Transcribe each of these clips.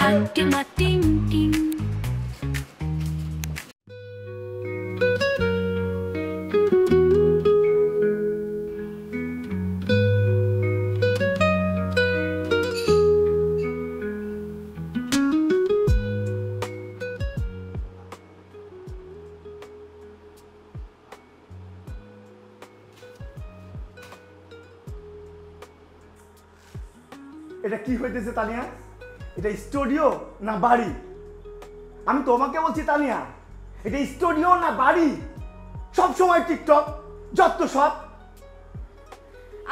হান্টিমা team team. এটা কি হইতেছে তানিয়া? এটা স্টুডিও না বাড়ি? আমি তোমাকে বলছি তানিয়া, এটা স্টুডিও না বাড়ি? সব সময় টিকটক, যত সব।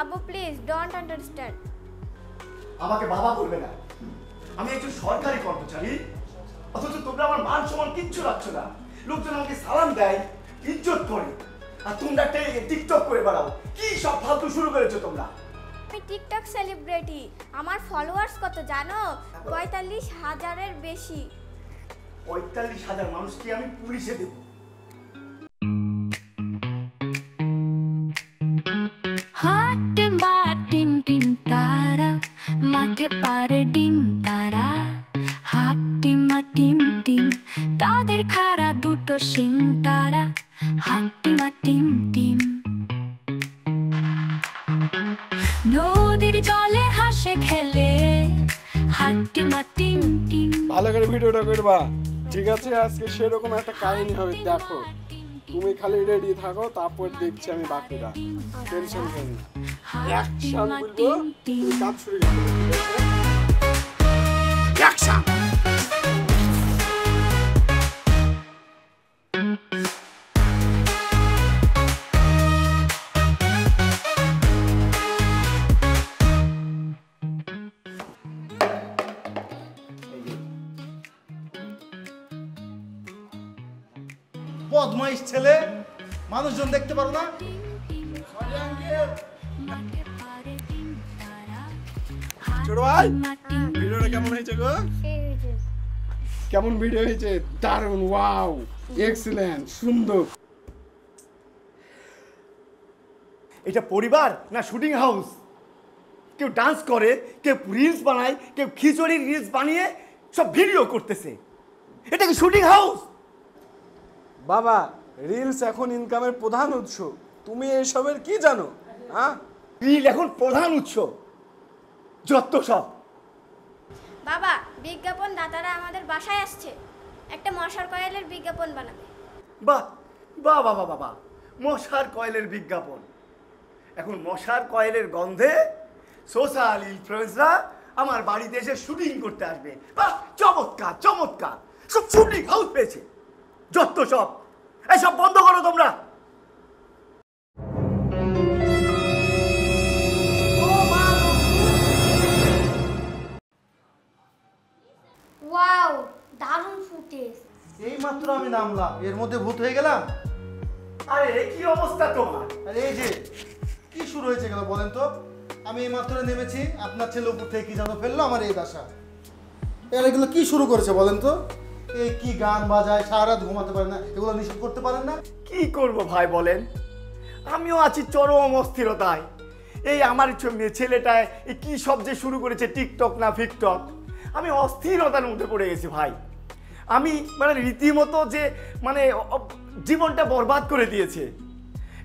আব্বু প্লিজ ডোন্ট আন্ডারস্ট্যান্ড। আমাকে বাবা বলবে না, আমি একজন সরকারি কর্মচারী, অথচ তোমরা আমার মান সম্মান কিচ্ছু রাখছো না। লোকজন আমাকে সালাম দেয়, ইজ্জত করে, আর তোমরা টিকটক করে বেড়াও। কি সব ফালতু শুরু করেছো তোমরা? আমি টিকটক সেলিব্রিটি, আমার ফলোয়ার্স কত জানো? ৪৫,০০০-এর বেশি। ৪৫,০০০ মানুষকে আমি পুলিশে দেব। হান্টিমা টিম টিম তারা মাঠে পারে ডিম তারা। হান্টিমা টিম টিম তাদের খাড়া দুটো শিং তারা। হান্টিমা টিম টিম নদীর জলে হাসে খেলে। হান্টিমা টিম টিম। ভালো করে ভিডিওটা করবা, ঠিক আছে? আজকে সেরকম একটা কাহিনী হবে, দেখো। তুমি খালি রেডি থাকো, তারপর দেখছি আমি বাকিটা। টেনশন করো না, অ্যাকশন বলবো, তুমি কাজ শুরু করো, ঠিক আছে? অ্যাকশন। বদমাইশ ছেলে, মানুষজন দেখতে পারো না? ছোট ভাই, ভিডিওটা কেমন হয়েছে গো? কেমন ভিডিও হয়েছে? দারুণ, ওয়াও, এক্সিলেন্ট, সুন্দর। এটা পরিবার না শুটিং হাউস? কেউ ডান্স করে, কেউ রিলস বানায়, কেউ খিচুড়ির রিলস বানিয়ে সব ভিডিও করতেছে। এটা কি শুটিং হাউস? বাবা, রিলস এখন ইনকামের প্রধান উৎস, তুমি এসবের কি জানো? হ্যাঁ, রিল এখন প্রধান উৎস, যত সব। বাবা, বিজ্ঞাপন দাতারা আমাদের বাসায় আসছে, একটা মশার কয়েলের বিজ্ঞাপন বানাবে। বাহ বাহ বাহ বাহ বাহ, মশার কয়েলের বিজ্ঞাপন। এখন মশার কয়েলের গন্ধে সোশ্যাল ইনফ্লুয়েন্সাররা আমার বাড়িতে এসে শুটিং করতে আসবে। বাহ, চমৎকার চমৎকার, সব শুটিং হাউস পেয়েছে, যত সব। এসব বন্ধ করো তোমরা। ওয়াও, দারুণ ফুটেজ। এই মাত্র আমি নামলাম, এর মধ্যে ভূত হয়ে গেলাম। আরে কি অবস্থা তোমার? আরে এই যে কি শুরু হয়েছে গেল বলেন তো? আমি এই মাত্র নেমেছি, আপনার ছেলে উপর থেকে কি জানো ফেললো আমার এই বাসা। এর এগুলো কি শুরু করেছে বলেন তো? এই কি গান বাজায়, সারা রাত ঘুমাতে পারে না, এগুলো নিষেধ করতে পারেন না? কি করব ভাই বলেন, আমিও আছি চরম অস্থিরতায়। এই আমার ছেলেটায় কি সব যে শুরু করেছে, টিকটক না ফিকটক, আমি অস্থিরতার মধ্যে পড়ে গেছি ভাই। আমি মানে রীতিমতো যে মানে জীবনটা বরবাদ করে দিয়েছে।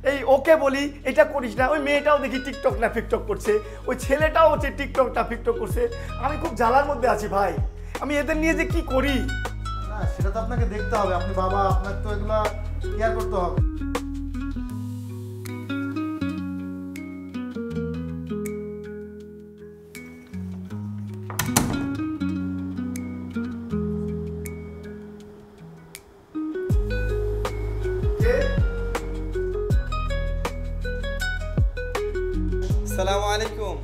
এই ওকে বলি এটা করিস না, ওই মেয়েটাও দেখি টিকটক না ফিকটক করছে, ওই ছেলেটাও হচ্ছে টিকটক না ফিকটক করছে। আমি খুব জ্বালার মধ্যে আছি ভাই, আমি এদের নিয়ে যে কি করি। না, সেটা তো আপনাকে দেখতে হবে, আপনি বাবা, আপনার তো এগুলা কেয়ার করতে হবে। আসসালামু আলাইকুম।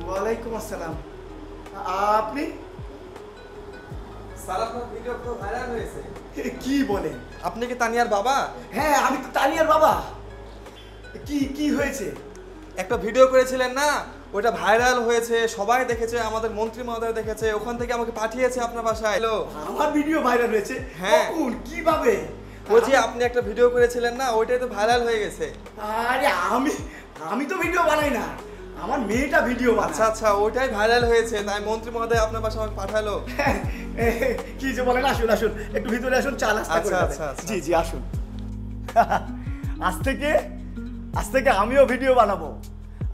ওয়ালাইকুম আসসালাম। আপনি? স্যার, আপনার ভিডিও তো ভাইরাল হয়েছে। কি বলেন? আপনি কি তানিয়ার বাবা? হ্যাঁ, আমি তো তানিয়ার বাবা। কি কি হয়েছে? একটা ভিডিও করেছিলেন না, ওটা ভাইরাল হয়েছে, সবাই দেখেছে, আমাদের মন্ত্রী মহোদয় দেখেছে, ওখান থেকে আমাকে পাঠিয়েছে আপনার বাসায়। হ্যালো, আমার ভিডিও ভাইরাল হয়েছে? হ্যাঁ। কখন, কিভাবে? ওই যে আপনি একটা ভিডিও করেছিলেন না, ওইটাই তো ভাইরাল হয়ে গেছে। আরে আমি তো ভিডিও বানাই না, আমার মেয়েটা ভিডিও আচ্ছা আচ্ছা, ওইটাই ভাইরাল হয়েছে, তাই মন্ত্রী মহোদয় আপনার বাসায় আমাকে পাঠালো। কি যে বলেন, আসুন আসুন একটু ভিতরে আসুন, চা নাস্তা করে আচ্ছা, যাবেন। আচ্ছা। জি জি আসুন। আজ থেকে আমিও ভিডিও বানাবো,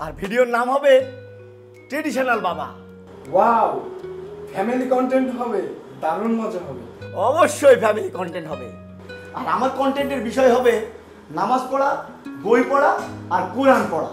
আর ভিডিওর নাম হবে ট্রেডিশনাল বাবা। ওয়াও, ফ্যামিলি কন্টেন্ট হবে, দারুণ মজা হবে। অবশ্যই ফ্যামিলি কন্টেন্ট হবে, আর আমার কন্টেন্টের বিষয় হবে নামাজ পড়া, বই পড়া আর কোরআন পড়া।